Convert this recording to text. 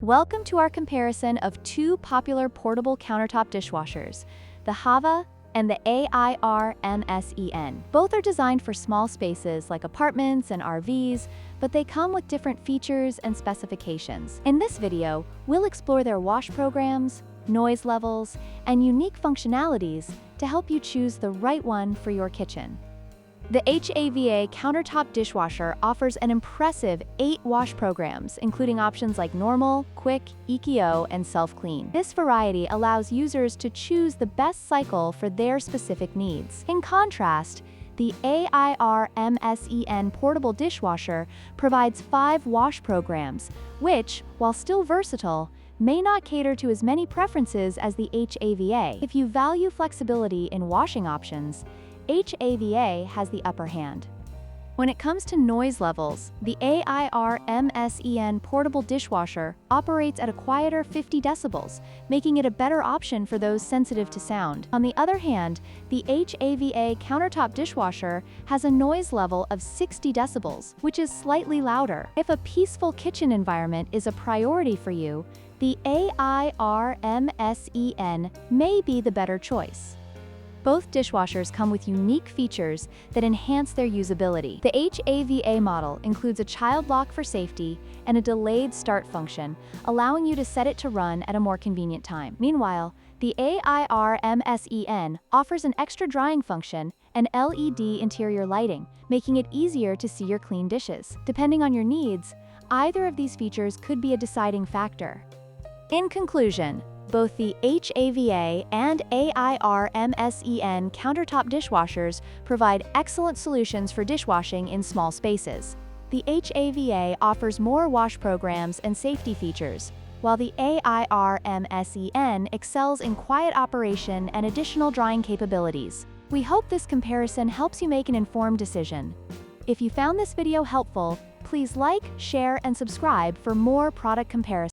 Welcome to our comparison of two popular portable countertop dishwashers, the HAVA and the AIRMSEN. Both are designed for small spaces like apartments and RVs, but they come with different features and specifications. In this video, we'll explore their wash programs, noise levels, and unique functionalities to help you choose the right one for your kitchen. The HAVA Countertop Dishwasher offers an impressive 8 wash programs, including options like normal, quick, EKO, and self-clean. This variety allows users to choose the best cycle for their specific needs. In contrast, the AIRMSEN portable dishwasher provides 5 wash programs, which, while still versatile, may not cater to as many preferences as the HAVA. If you value flexibility in washing options, HAVA has the upper hand. When it comes to noise levels, the AIRMSEN portable dishwasher operates at a quieter 50 decibels, making it a better option for those sensitive to sound. On the other hand, the HAVA countertop dishwasher has a noise level of 60 decibels, which is slightly louder. If a peaceful kitchen environment is a priority for you, the AIRMSEN may be the better choice. Both dishwashers come with unique features that enhance their usability. The HAVA model includes a child lock for safety and a delayed start function, allowing you to set it to run at a more convenient time. Meanwhile, the AIRMSEN offers an extra drying function and LED interior lighting, making it easier to see your clean dishes. Depending on your needs, either of these features could be a deciding factor. In conclusion, both the HAVA and AIRMSEN countertop dishwashers provide excellent solutions for dishwashing in small spaces. The HAVA offers more wash programs and safety features, while the AIRMSEN excels in quiet operation and additional drying capabilities. We hope this comparison helps you make an informed decision. If you found this video helpful, please like, share, and subscribe for more product comparisons.